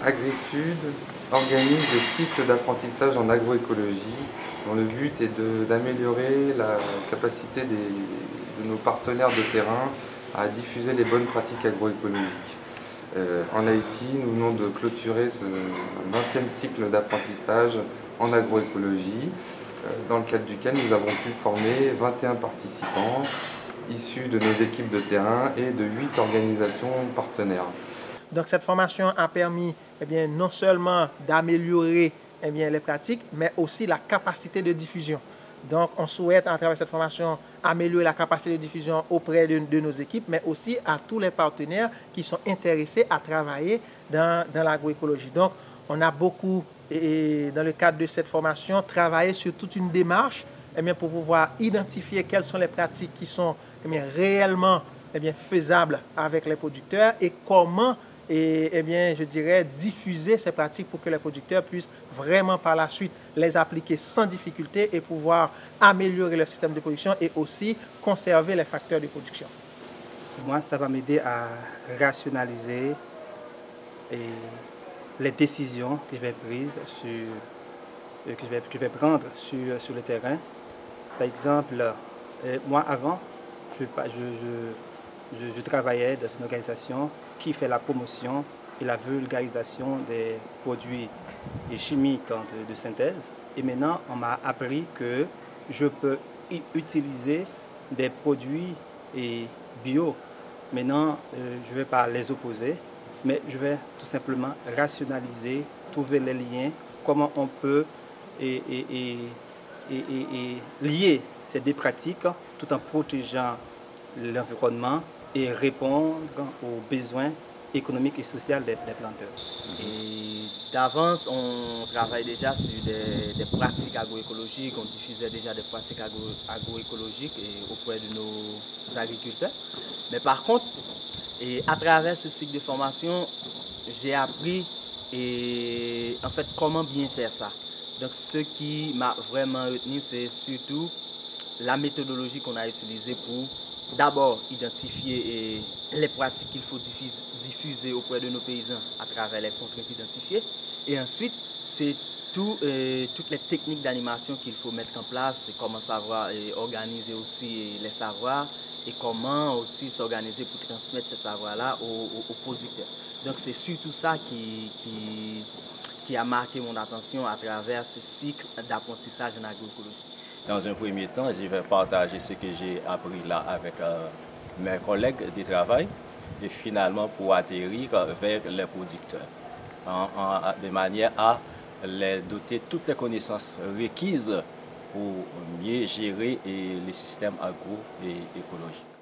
AgriSud organise des cycles d'apprentissage en agroécologie dont le but est d'améliorer la capacité de nos partenaires de terrain à diffuser les bonnes pratiques agroécologiques. En Haïti, nous venons de clôturer ce 20e cycle d'apprentissage en agroécologie, dans le cadre duquel nous avons pu former 21 participants issus de nos équipes de terrain et de 8 organisations partenaires. Donc cette formation a permis non seulement d'améliorer les pratiques, mais aussi la capacité de diffusion. Donc on souhaite à travers cette formation améliorer la capacité de diffusion auprès de nos équipes, mais aussi à tous les partenaires qui sont intéressés à travailler dans l'agroécologie. Donc on a beaucoup, dans le cadre de cette formation, travaillé sur toute une démarche pour pouvoir identifier quelles sont les pratiques qui sont réellement faisables avec les producteurs et comment je dirais, diffuser ces pratiques pour que les producteurs puissent vraiment par la suite les appliquer sans difficulté et pouvoir améliorer le système de production et aussi conserver les facteurs de production. Pour moi, ça va m'aider à rationaliser les décisions que je vais prendre sur le terrain. Par exemple, moi avant, je travaillais dans une organisation qui fait la promotion et la vulgarisation des produits chimiques de synthèse. Et maintenant, on m'a appris que je peux utiliser des produits bio. Maintenant, je ne vais pas les opposer, mais je vais tout simplement rationaliser, trouver les liens, comment on peut lier ces deux pratiques tout en protégeant l'environnement et répondre aux besoins économiques et sociaux des planteurs. Et d'avance, on travaille déjà sur des pratiques agroécologiques, on diffusait déjà des pratiques agroécologiques auprès de nos agriculteurs. Mais par contre, à travers ce cycle de formation, j'ai appris en fait comment bien faire ça. Donc ce qui m'a vraiment retenu, c'est surtout la méthodologie qu'on a utilisée pour d'abord identifier les pratiques qu'il faut diffuser auprès de nos paysans à travers les contraintes identifiées. Et ensuite, c'est toutes les techniques d'animation qu'il faut mettre en place, c'est comment savoir organiser aussi les savoirs et comment aussi s'organiser pour transmettre ces savoirs-là aux producteurs. Donc c'est surtout ça qui a marqué mon attention à travers ce cycle d'apprentissage en agroécologie. Dans un premier temps, je vais partager ce que j'ai appris là avec mes collègues de travail et finalement pour atterrir vers les producteurs de manière à les doter de toutes les connaissances requises pour mieux gérer les systèmes agro et écologiques.